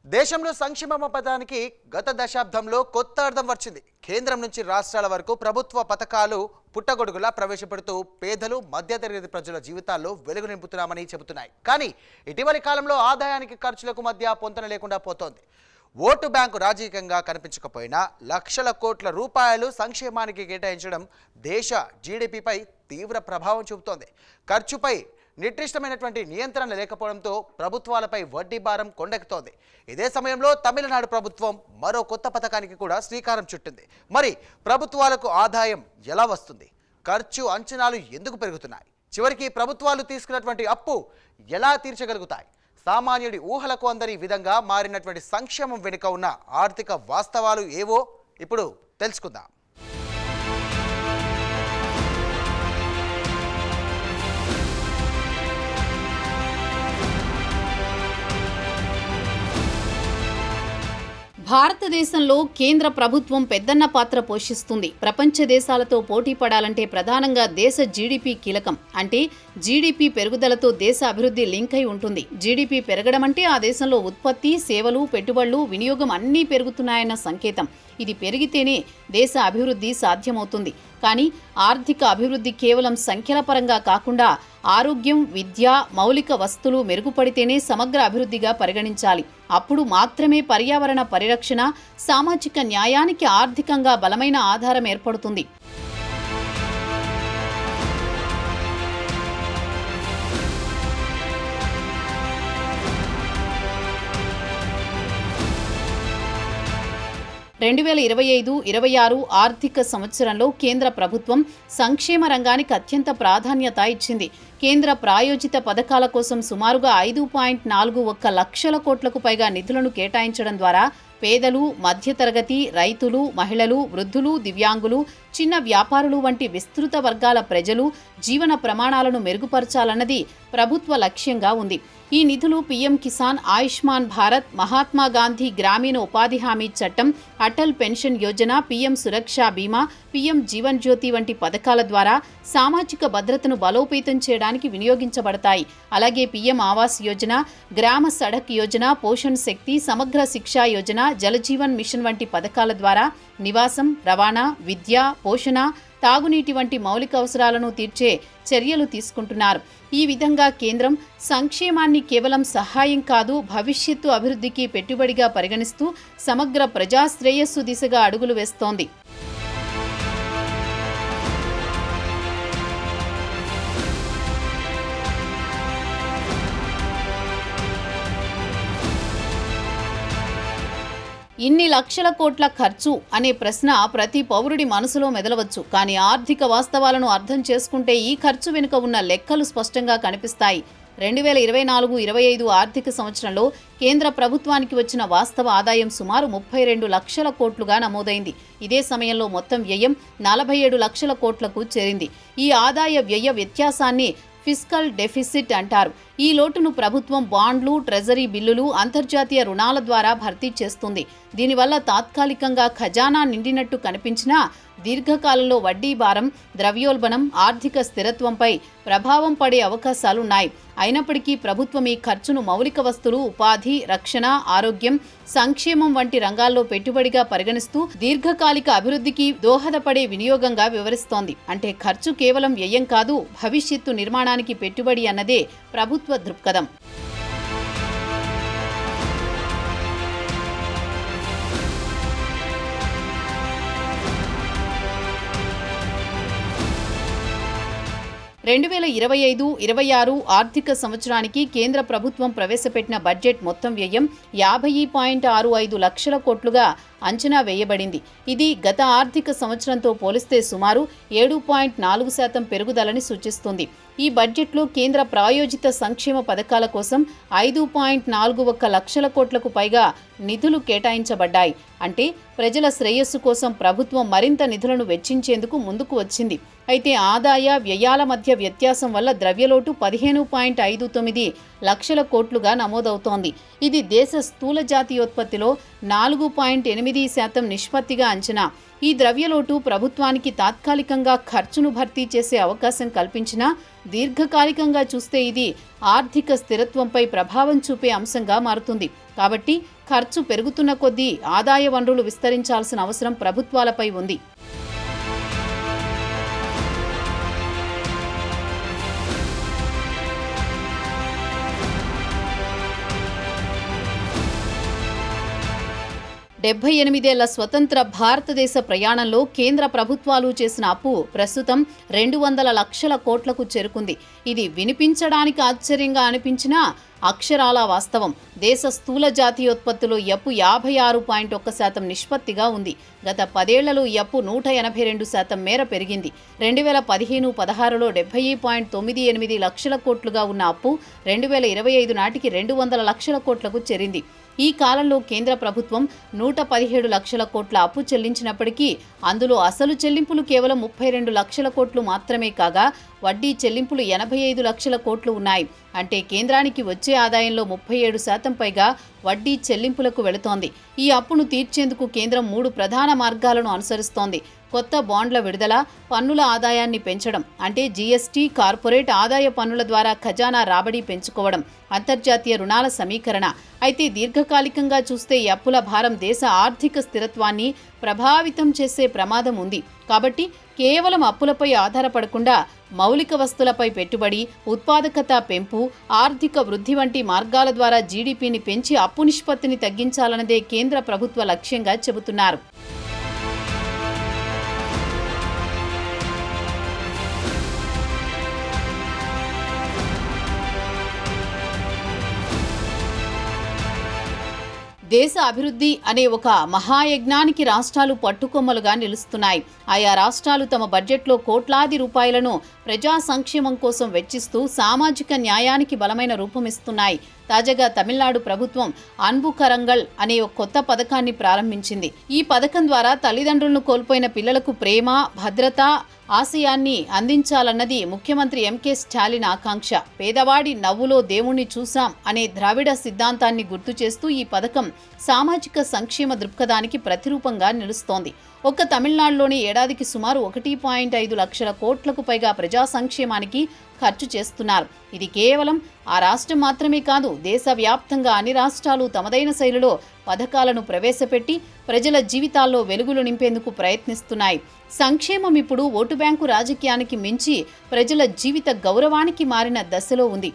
దేశంలో సంక్షేమ పథకానికి గత దశాబ్దంలో కొత్త అర్థం వచ్చింది. కేంద్రం నుంచి రాష్ట్రాల వరకు ప్రభుత్వ పథకాలు పుట్టగొడుగులా ప్రవేశపెడుతూ పేదలు మధ్యతరగతి ప్రజల జీవితాల్లో వెలుగు నింపుతున్నామని చెబుతున్నాయి. కానీ ఇటీవలి కాలంలో ఆదాయానికి ఖర్చులకు మధ్య పొంతన లేకుండా పోతోంది. ఓటు బ్యాంకు రాజకీయంగా కనిపించకపోయినా లక్షల కోట్ల రూపాయలు సంక్షేమానికి కేటాయించడం దేశ జీడీపీపై తీవ్ర ప్రభావం చూపుతోంది. ఖర్చుపై నిర్దిష్టమైనటువంటి నియంత్రణ లేకపోవడంతో ప్రభుత్వాలపై వడ్డీ భారం కొండెక్కుతోంది. ఇదే సమయంలో తమిళనాడు ప్రభుత్వం మరో కొత్త పథకానికి కూడా శ్రీకారం చుట్టింది. మరి ప్రభుత్వాలకు ఆదాయం ఎలా వస్తుంది? ఖర్చు అంచనాలు ఎందుకు పెరుగుతున్నాయి? చివరికి ప్రభుత్వాలు తీసుకున్నటువంటి అప్పు ఎలా తీర్చగలుగుతాయి? సామాన్యుడి ఊహలకు అందని విధంగా మారినటువంటి సంక్షేమం వెనుక ఉన్న ఆర్థిక వాస్తవాలు ఏవో ఇప్పుడు తెలుసుకుందాం. భారతదేశంలో కేంద్ర ప్రభుత్వం పెద్దన్న పాత్ర పోషిస్తుంది. ప్రపంచ దేశాలతో పోటీ పడాలంటే ప్రధానంగా దేశ జీడీపీ కీలకం. అంటే జీడీపీ పెరుగుదలతో దేశ అభివృద్ధి లింక్ అయి ఉంటుంది. జీడీపీ పెరగడం అంటే ఆ దేశంలో ఉత్పత్తి, సేవలు, పెట్టుబడులు, వినియోగం అన్నీ పెరుగుతున్నాయన్న సంకేతం. ఇది పెరిగితేనే దేశ అభివృద్ధి సాధ్యమవుతుంది. కానీ ఆర్థిక అభివృద్ధి కేవలం సంఖ్యల పరంగా కాకుండా ఆరోగ్యం, విద్య, మౌలిక వస్తువులు మెరుగుపడితేనే సమగ్ర అభివృద్ధిగా పరిగణించాలి. అప్పుడు మాత్రమే పర్యావరణ పరిరక్షణ, సామాజిక న్యాయానికి ఆర్థికంగా బలమైన ఆధారం ఏర్పడుతుంది. రెండు 2025-26 ఆర్థిక సంవత్సరంలో కేంద్ర ప్రభుత్వం సంక్షేమ రంగానికి అత్యంత ప్రాధాన్యత ఇచ్చింది. కేంద్ర ప్రాయోజిత పథకాల కోసం సుమారుగా 5.41 లక్షల కోట్లకు పైగా నిధులను కేటాయించడం ద్వారా పేదలు, మధ్యతరగతి, రైతులు, మహిళలు, వృద్ధులు, దివ్యాంగులు, చిన్న వ్యాపారులు వంటి విస్తృత వర్గాల ప్రజలు జీవన ప్రమాణాలను మెరుగుపరచాలన్నది ప్రభుత్వ లక్ష్యంగా ఉంది. ఈ నిధులు పీఎం కిసాన్, ఆయుష్మాన్ భారత్, మహాత్మా గాంధీ గ్రామీణ ఉపాధి హామీ చట్టం, అటల్ పెన్షన్ యోజన, పీఎం సురక్షా బీమా, పీఎం జీవన్ జ్యోతి వంటి పథకాల ద్వారా సామాజిక భద్రతను బలోపేతం చేయడానికి వినియోగించబడతాయి. అలాగే పీఎం ఆవాస్ యోజన, గ్రామ సడక్ యోజన, పోషణ్ శక్తి, సమగ్ర శిక్షా యోజన, జలజీవన్ మిషన్ వంటి పథకాల ద్వారా నివాసం, రవాణా, విద్య, పోషణ, తాగునీటి వంటి మౌలిక అవసరాలను తీర్చే చర్యలు తీసుకుంటున్నారు. ఈ విధంగా కేంద్రం సంక్షేమాన్ని కేవలం సహాయం కాదు, భవిష్యత్తు అభివృద్ధికి పెట్టుబడిగా పరిగణిస్తూ సమగ్ర ప్రజా శ్రేయస్సు దిశగా అడుగులు వేస్తోంది. ఇన్ని లక్షల కోట్ల ఖర్చు అనే ప్రశ్న ప్రతి పౌరుడి మనసులో మెదలవచ్చు. కానీ ఆర్థిక వాస్తవాలను అర్థం చేసుకుంటే ఈ ఖర్చు వెనుక ఉన్న లెక్కలు స్పష్టంగా కనిపిస్తాయి. 2024-25 ఆర్థిక సంవత్సరంలో కేంద్ర ప్రభుత్వానికి వచ్చిన వాస్తవ ఆదాయం సుమారు 32 లక్షల కోట్లుగా నమోదైంది. ఇదే సమయంలో మొత్తం వ్యయం 47 లక్షల కోట్లకు చేరింది. ఈ ఆదాయ వ్యయ వ్యత్యాసాన్ని ఫిస్కల్ డెఫిసిట్ అంటారు. ఈ లోటును ప్రభుత్వం బాండ్లు, ట్రెజరీ బిల్లులు, అంతర్జాతీయ రుణాల ద్వారా భర్తీ చేస్తుంది. దీనివల్ల తాత్కాలికంగా ఖజానా నిండినట్టు కనిపించినా దీర్ఘకాలంలో వడ్డీ భారం, ద్రవ్యోల్బణం, ఆర్థిక స్థిరత్వంపై ప్రభావం పడే అవకాశాలున్నాయి. అయినప్పటికీ ప్రభుత్వం ఈ ఖర్చును మౌలిక వస్తువులు, ఉపాధి, రక్షణ, ఆరోగ్యం, సంక్షేమం వంటి రంగాల్లో పెట్టుబడిగా పరిగణిస్తూ దీర్ఘకాలిక అభివృద్ధికి దోహదపడే వినియోగంగా వివరిస్తోంది. అంటే ఖర్చు కేవలం వ్యయం కాదు, భవిష్యత్తు నిర్మాణానికి పెట్టుబడి అన్నదే ప్రభుత్వ దృక్పథం. రెండు 2025-26 ఆర్థిక సంవత్సరానికి కేంద్ర ప్రభుత్వం ప్రవేశపెట్టిన బడ్జెట్ మొత్తం వ్యయం 50.65 లక్షల కోట్లుగా అంచనా వేయబడింది. ఇది గత ఆర్థిక సంవత్సరంతో పోలిస్తే సుమారు 7.4% పెరుగుదలని సూచిస్తుంది. ఈ బడ్జెట్లో కేంద్ర ప్రాయోజిత సంక్షేమ పథకాల కోసం 5.41 లక్షల కోట్లకు పైగా నిధులు కేటాయించబడ్డాయి. అంటే ప్రజల శ్రేయస్సు కోసం ప్రభుత్వం మరింత నిధులను వెచ్చించేందుకు ముందుకు వచ్చింది. అయితే ఆదాయ వ్యయాల మధ్య వ్యత్యాసం వల్ల ద్రవ్యలోటు 15.59 లక్షల కోట్లుగా నమోదవుతోంది. ఇది దేశ స్థూల జాతీయోత్పత్తిలో 4.8 8% నిష్పత్తిగా అంచనా. ఈ ద్రవ్యలోటు ప్రభుత్వానికి తాత్కాలికంగా ఖర్చును భర్తీ చేసే అవకాశం కల్పించినా దీర్ఘకాలికంగా చూస్తే ఇది ఆర్థిక స్థిరత్వంపై ప్రభావం చూపే అంశంగా మారుతుంది. కాబట్టి ఖర్చు పెరుగుతున్న కొద్దీ ఆదాయ వనరులు విస్తరించాల్సిన అవసరం ప్రభుత్వాలపై ఉంది. డెబ్బై 8 స్వతంత్ర భారతదేశ ప్రయాణంలో కేంద్ర ప్రభుత్వాలు చేసిన అప్పు ప్రస్తుతం 200 లక్షల కోట్లకు చేరుకుంది. ఇది వినిపించడానికి ఆశ్చర్యంగా అనిపించినా అక్షరాల వాస్తవం. దేశ స్థూల జాతీయోత్పత్తిలో ఈ అప్పు 56.1% నిష్పత్తిగా ఉంది. గత 10 ఏళ్లలో ఈ అప్పు 182% మేర పెరిగింది. 2015-16లో 70.98 లక్షల కోట్లుగా ఉన్న అప్పు 2025 నాటికి 200 లక్షల కోట్లకు చేరింది. ఈ కాలంలో కేంద్ర ప్రభుత్వం 117 లక్షల కోట్ల అప్పు చెల్లించినప్పటికీ అందులో అసలు చెల్లింపులు కేవలం 32 లక్షల కోట్లు మాత్రమే కాగా వడ్డీ చెల్లింపులు 85 లక్షల కోట్లు ఉన్నాయి. అంటే కేంద్రానికి వచ్చే ఆదాయంలో 37% పైగా వడ్డీ చెల్లింపులకు వెళుతోంది. ఈ అప్పును తీర్చేందుకు కేంద్రం 3 ప్రధాన మార్గాలను అనుసరిస్తోంది. కొత్త బాండ్ల విడుదల, పన్నుల ఆదాయాన్ని పెంచడం అంటే జీఎస్టీ, కార్పొరేట్ ఆదాయ పన్నుల ద్వారా ఖజానా రాబడి పెంచుకోవడం, అంతర్జాతీయ రుణాల సమీకరణ. అయితే దీర్ఘకాలికంగా చూస్తే ఈ అప్పుల భారం దేశ ఆర్థిక స్థిరత్వాన్ని ప్రభావితం చేసే ప్రమాదం ఉంది. కాబట్టి కేవలం అప్పులపై ఆధారపడకుండా మౌలిక వస్తువులపై పెట్టుబడి, ఉత్పాదకత పెంపు, ఆర్థిక వృద్ధి వంటి మార్గాల ద్వారా జీడీపీని పెంచి అప్పు నిష్పత్తిని తగ్గించాలన్నదే కేంద్ర ప్రభుత్వ లక్ష్యంగా చెబుతున్నారు. దేశ అభివృద్ధి అనే ఒక మహాయజ్ఞానికి రాష్ట్రాలు పట్టుకొమ్మలుగా నిలుస్తున్నాయి. ఆయా రాష్ట్రాలు తమ బడ్జెట్లో కోట్లాది రూపాయలను ప్రజా సంక్షేమం కోసం వెచ్చిస్తూ సామాజిక న్యాయానికి బలమైన రూపమిస్తున్నాయి. తాజాగా తమిళనాడు ప్రభుత్వం అన్బు కరంగల్ అనే ఒక కొత్త పథకాన్ని ప్రారంభించింది. ఈ పథకం ద్వారా తల్లిదండ్రులను కోల్పోయిన పిల్లలకు ప్రేమ, భద్రత, ఆశయాన్ని అందించాలన్నది ముఖ్యమంత్రి ఎంకే స్టాలిన్ ఆకాంక్ష. పేదవాడి నవ్వులో దేవుణ్ణి చూశాం అనే ద్రావిడ సిద్ధాంతాన్ని గుర్తు చేస్తూ ఈ పథకం సామాజిక సంక్షేమ దృక్పథానికి ప్రతిరూపంగా నిలుస్తోంది. ఒక్క తమిళనాడులోని ఏడాదికి సుమారు 1.5 లక్షల కోట్లకు పైగా ప్రజా సంక్షేమానికి ఖర్చు చేస్తున్నారు. ఇది కేవలం ఆ రాష్ట్రం మాత్రమే కాదు, దేశవ్యాప్తంగా అన్ని రాష్ట్రాలు తమదైన శైలిలో పథకాలను ప్రవేశపెట్టి ప్రజల జీవితాల్లో వెలుగులు నింపేందుకు ప్రయత్నిస్తున్నాయి. సంక్షేమం ఇప్పుడు ఓటు బ్యాంకు రాజకీయానికి మించి ప్రజల జీవిత గౌరవానికి మారిన దశలో ఉంది.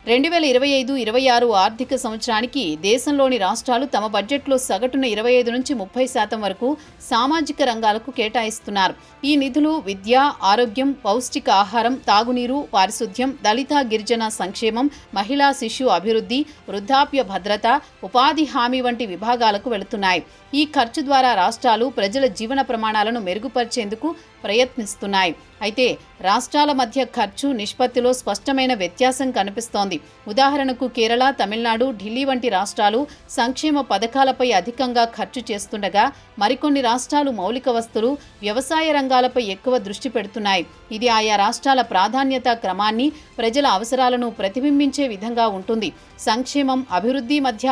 రెండు 2025-26 ఆర్థిక సంవత్సరానికి దేశంలోని రాష్ట్రాలు తమ బడ్జెట్లో సగటున 25 నుంచి 30% వరకు సామాజిక రంగాలకు కేటాయిస్తున్నారు. ఈ నిధులు విద్య, ఆరోగ్యం, పౌష్టిక ఆహారం, తాగునీరు, పారిశుద్ధ్యం, దళిత గిరిజన సంక్షేమం, మహిళా శిశు అభివృద్ధి, వృద్ధాప్య భద్రత, ఉపాధి హామీ వంటి విభాగాలకు వెళుతున్నాయి. ఈ ఖర్చు ద్వారా రాష్ట్రాలు ప్రజల జీవన ప్రమాణాలను మెరుగుపరిచేందుకు ప్రయత్నిస్తున్నాయి. అయితే రాష్ట్రాల మధ్య ఖర్చు నిష్పత్తిలో స్పష్టమైన వ్యత్యాసం కనిపిస్తోంది. ఉదాహరణకు కేరళ, తమిళనాడు, ఢిల్లీ వంటి రాష్ట్రాలు సంక్షేమ పథకాలపై అధికంగా ఖర్చు చేస్తుండగా మరికొన్ని రాష్ట్రాలు మౌలిక వస్తువులు, వ్యవసాయ రంగాలపై ఎక్కువ దృష్టి పెడుతున్నాయి. ఇది ఆయా రాష్ట్రాల ప్రాధాన్యత క్రమాన్ని, ప్రజల అవసరాలను ప్రతిబింబించే విధంగా ఉంటుంది. సంక్షేమం, అభివృద్ధి మధ్య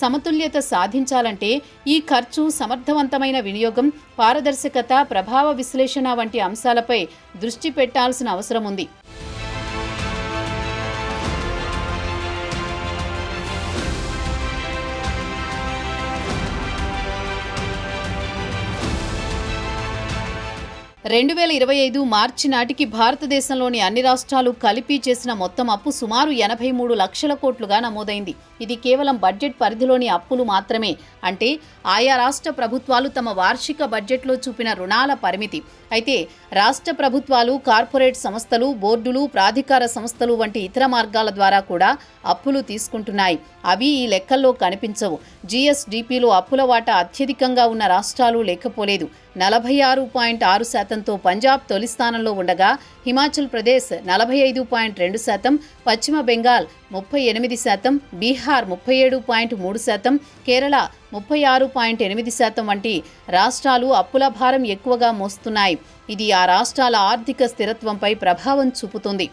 సమతుల్యత సాధించాలంటే ఈ ఖర్చు సమర్థవంతమైన వినియోగం, పారదర్శకత, ప్రభావ విశ్లేషణ వంటి అంశాలపై దృష్టి పెట్టాల్సిన అవసరం ఉంది. రెండు 2025 మార్చి నాటికి భారతదేశంలోని అన్ని రాష్ట్రాలు కలిపి చేసిన మొత్తం అప్పు సుమారు 83 లక్షల కోట్లుగా నమోదైంది. ఇది కేవలం బడ్జెట్ పరిధిలోని అప్పులు మాత్రమే. అంటే ఆయా రాష్ట్ర ప్రభుత్వాలు తమ వార్షిక బడ్జెట్లో చూపిన రుణాల పరిమితి. అయితే రాష్ట్ర ప్రభుత్వాలు, కార్పొరేట్ సంస్థలు, బోర్డులు, ప్రాధికార సంస్థలు వంటి ఇతర మార్గాల ద్వారా కూడా అప్పులు తీసుకుంటున్నాయి. అవి ఈ లెక్కల్లో కనిపించవు. జీఎస్డీపీలో అప్పుల వాటా అత్యధికంగా ఉన్న రాష్ట్రాలు లేకపోలేదు. 46.6%తో పంజాబ్ తొలి స్థానంలో ఉండగా హిమాచల్ ప్రదేశ్ 45.2%, పశ్చిమ బెంగాల్ 38%, బీహార్ 37.3%, కేరళ 36.8% వంటి రాష్ట్రాలు అప్పుల భారం ఎక్కువగా మోస్తున్నాయి. ఇది ఆ రాష్ట్రాల ఆర్థిక స్థిరత్వంపై ప్రభావం చూపుతుంది.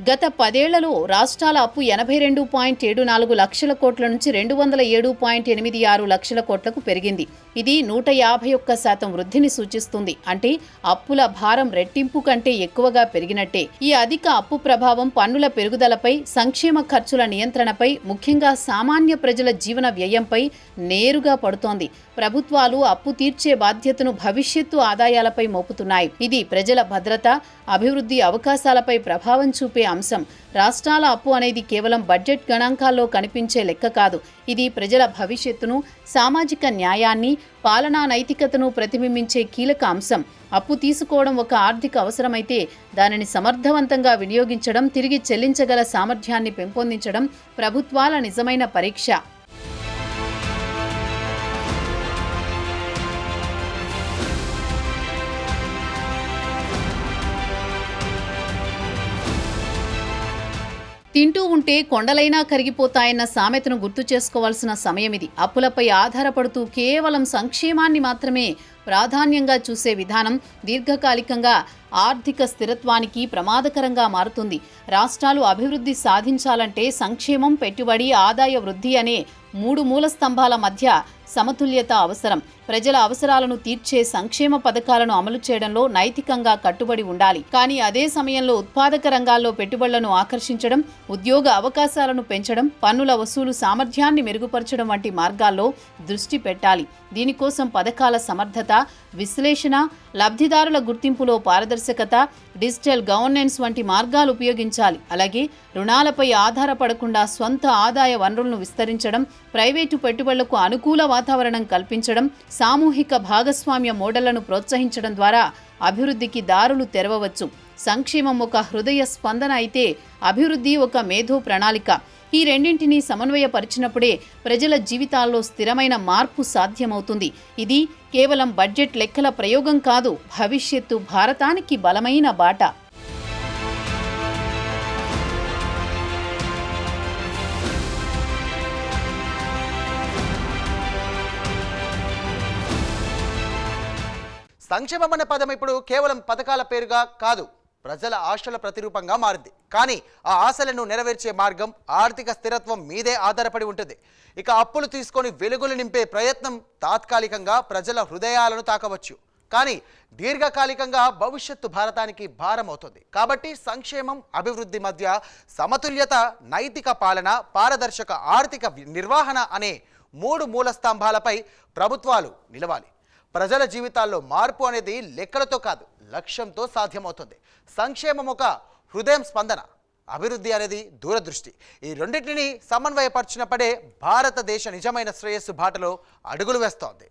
గత 10 ఏళ్లలో రాష్ట్రాల అప్పు 82.74 లక్షల కోట్ల నుంచి 207.86 లక్షల కోట్లకు పెరిగింది. ఇది 151% వృద్ధిని సూచిస్తుంది. అంటే అప్పుల భారం రెట్టింపు కంటే ఎక్కువగా పెరిగినట్టే. ఈ అధిక అప్పు ప్రభావం పన్నుల పెరుగుదలపై, సంక్షేమ ఖర్చుల నియంత్రణపై, ముఖ్యంగా సామాన్య ప్రజల జీవన వ్యయంపై నేరుగా పడుతోంది. ప్రభుత్వాలు అప్పు తీర్చే బాధ్యతను భవిష్యత్తు ఆదాయాలపై మోపుతున్నాయి. ఇది ప్రజల భద్రత, అభివృద్ధి అవకాశాలపై ప్రభావం చూపే అంశం. రాష్ట్రాల అప్పు అనేది కేవలం బడ్జెట్ గణాంకాల్లో కనిపించే లెక్క కాదు. ఇది ప్రజల భవిష్యత్తును, సామాజిక న్యాయాన్ని, పాలనా నైతికతను ప్రతిబింబించే కీలక అంశం. అప్పు తీసుకోవడం ఒక ఆర్థిక అవసరమైతే దానిని సమర్థవంతంగా వినియోగించడం, తిరిగి చెల్లించగల సామర్థ్యాన్ని పెంపొందించడం ప్రభుత్వాల నిజమైన పరీక్ష. తింటూ ఉంటే కొండలైనా కరిగిపోతాయన్న సామెతను గుర్తు చేసుకోవాల్సిన సమయం ఇది. అప్పులపై ఆధారపడుతూ కేవలం సంక్షేమాన్ని మాత్రమే ప్రాధాన్యంగా చూసే విధానం దీర్ఘకాలికంగా ఆర్థిక స్థిరత్వానికి ప్రమాదకరంగా మారుతుంది. రాష్ట్రాలు అభివృద్ధి సాధించాలంటే సంక్షేమం, పెట్టుబడి, ఆదాయ వృద్ధి అనే 3 మూల స్తంభాల మధ్య సమతుల్యత అవసరం. ప్రజల అవసరాలను తీర్చే సంక్షేమ పథకాలను అమలు చేయడంలో నైతికంగా కట్టుబడి ఉండాలి. కానీ అదే సమయంలో ఉత్పాదక రంగాల్లో పెట్టుబడులను ఆకర్షించడం, ఉద్యోగ అవకాశాలను పెంచడం, పన్నుల వసూలు సామర్థ్యాన్ని మెరుగుపరచడం వంటి మార్గాల్లో దృష్టి పెట్టాలి. దీనికోసం పథకాల సమర్థత, విశ్లేషణ, లబ్ధిదారుల గుర్తింపులో పారదర్శకత, డిజిటల్ గవర్నెన్స్ వంటి మార్గాలు ఉపయోగించాలి. అలాగే రుణాలపై ఆధారపడకుండా స్వంత ఆదాయ వనరులను విస్తరించడం, ప్రైవేటు పెట్టుబడులకు అనుకూల వాతావరణం కల్పించడం, సామూహిక భాగస్వామ్య మోడళ్లను ప్రోత్సహించడం ద్వారా అభివృద్ధికి దారులు తెరవవచ్చు. సంక్షేమం ఒక హృదయ స్పందన అయితే అభివృద్ధి ఒక మేధో ప్రణాళిక. ఈ రెండింటినీ సమన్వయపరిచినప్పుడే ప్రజల జీవితాల్లో స్థిరమైన మార్పు సాధ్యమవుతుంది. ఇది కేవలం బడ్జెట్ లెక్కల ప్రయోగం కాదు, భవిష్యత్తు భారతానికి బలమైన బాట. సంక్షేమం అనే పదం ఇప్పుడు కేవలం పథకాల పేరుగా కాదు, ప్రజల ఆశల ప్రతిరూపంగా మారింది. కానీ ఆ ఆశలను నెరవేర్చే మార్గం ఆర్థిక స్థిరత్వం మీదే ఆధారపడి ఉంటుంది. ఇక అప్పులు తీసుకొని వెలుగులు నింపే ప్రయత్నం తాత్కాలికంగా ప్రజల హృదయాలను తాకవచ్చు, కానీ దీర్ఘకాలికంగా భవిష్యత్తు భారతానికి భారం అవుతుంది. కాబట్టి సంక్షేమం, అభివృద్ధి మధ్య సమతుల్యత, నైతిక పాలన, పారదర్శక ఆర్థిక నిర్వహణ అనే 3 మూల స్తంభాలపై ప్రభుత్వాలు నిలవాలి. ప్రజల జీవితాల్లో మార్పు అనేది లెక్కలతో కాదు, లక్ష్యంతో సాధ్యమవుతుంది. సంక్షేమం ఒక హృదయం స్పందన, అభివృద్ధి అనేది దూరదృష్టి. ఈ రెండింటిని సమన్వయపరిచినప్పుడే భారతదేశ నిజమైన శ్రేయస్సు బాటలో అడుగులు వేస్తోంది.